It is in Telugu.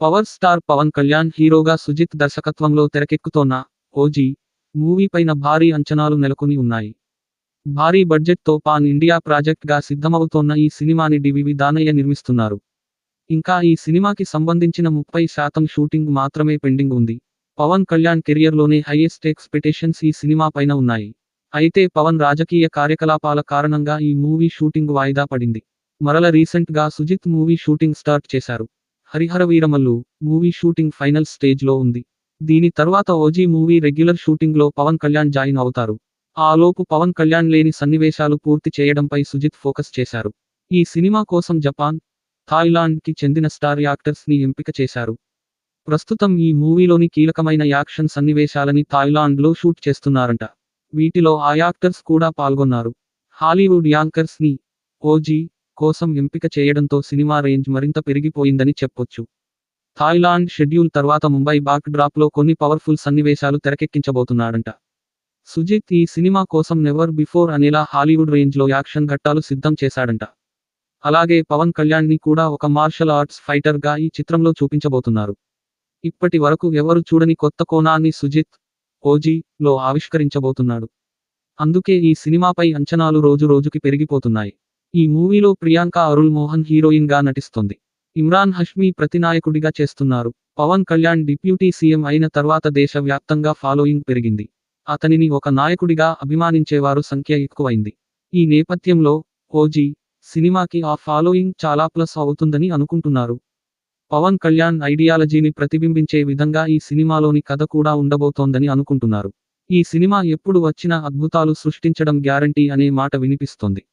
పవర్ స్టార్ పవన్ కళ్యాణ్ హీరోగా సుజిత్ దర్శకత్వంలో తెరకెక్కుతోన్న ఓజీ మూవీ పైన భారీ అంచనాలు నెలకొని ఉన్నాయి. భారీ బడ్జెట్తో పాన్ ఇండియా ప్రాజెక్ట్గా సిద్ధమవుతోన్న ఈ సినిమాని డివివి దానయ్య నిర్మిస్తున్నారు. ఇంకా ఈ సినిమాకి సంబంధించిన 30% షూటింగ్ మాత్రమే పెండింగ్ ఉంది. పవన్ కళ్యాణ్ కెరియర్లోనే హైయెస్ట్ ఎక్స్పెక్టేషన్స్ ఈ సినిమా పైన ఉన్నాయి. అయితే పవన్ రాజకీయ కార్యకలాపాల కారణంగా ఈ మూవీ షూటింగ్ వాయిదా పడింది. మరల రీసెంట్ గా సుజిత్ మూవీ షూటింగ్ స్టార్ట్ చేశారు. Harihara Veeramallu movie shooting final stage లో ఉంది. దీని తర్వాత ఓజీ మూవీ రెగ్యులర్ షూటింగ్ లో పవన్ కళ్యాణ్ జాయిన్ అవుతారు. ఆ లోపు పవన్ కళ్యాణ్ లేని సన్నివేశాలు పూర్తి చేయడంపై సుజిత్ ఫోకస్ చేశారు. ఈ సినిమా కోసం జపాన్, థాయిలాండ్ కి చెందిన స్టార్ యాక్టర్స్ ని ఎంపిక చేశారు. ప్రస్తుతం ఈ మూవీలోని కీలకమైన యాక్షన్ సన్నివేశాలని థాయిలాండ్ లో షూట్ చేస్తున్నారంట. వీటిలో ఆ యాక్టర్స్ కూడా పాల్గొన్నారు. హాలీవుడ్ యాంకర్స్ ని ఓజీ కోసం ఎంపిక చేయడంతో సినిమా రేంజ్ మరింత పెరిగిపోయిందని చెప్పొచ్చు. థాయిలాండ్ షెడ్యూల్ తర్వాత ముంబై బాక్ డ్రాప్ లో కొన్ని పవర్ఫుల్ సన్నివేశాలు తెరకెక్కించబోతున్నాడంట. సుజిత్ ఈ సినిమా కోసం నెవర్ బిఫోర్ అనేలా హాలీవుడ్ రేంజ్ లో యాక్షన్ ఘట్టాలు సిద్ధం చేశాడంట. అలాగే పవన్ కళ్యాణ్ ని కూడా ఒక మార్షల్ ఆర్ట్స్ ఫైటర్ గా ఈ చిత్రంలో చూపించబోతున్నారు. ఇప్పటి వరకు ఎవరు చూడని కొత్త కోణాన్ని సుజిత్ ఓజీ లో ఆవిష్కరించబోతున్నాడు. అందుకే ఈ సినిమాపై అంచనాలు రోజు రోజుకి పెరిగిపోతున్నాయి. ఈ మూవీలో ప్రియాంక అరుళ్ మోహన్ హీరోయిన్ గా నటిస్తోంది. ఇమ్రాన్ హష్మీ ప్రతినాయకుడిగా చేస్తున్నారు. పవన్ కళ్యాణ్ డిప్యూటీ సీఎం అయిన తర్వాత దేశ వ్యాప్తంగా ఫాలోయింగ్ పెరిగింది. అతనిని ఒక నాయకుడిగా అభిమానించేవారు సంఖ్య ఎక్కువైంది. ఈ నేపథ్యంలో ఓజీ సినిమాకి ఆ ఫాలోయింగ్ చాలా ప్లస్ అవుతుందని అనుకుంటున్నారు. పవన్ కళ్యాణ్ ఐడియాలజీని ప్రతిబింబించే విధంగా ఈ సినిమాలోని కథ కూడా ఉండబోతోందని అనుకుంటున్నారు. ఈ సినిమా ఎప్పుడు వచ్చినా అద్భుతాలు సృష్టించడం గ్యారంటీ అనే మాట వినిపిస్తోంది.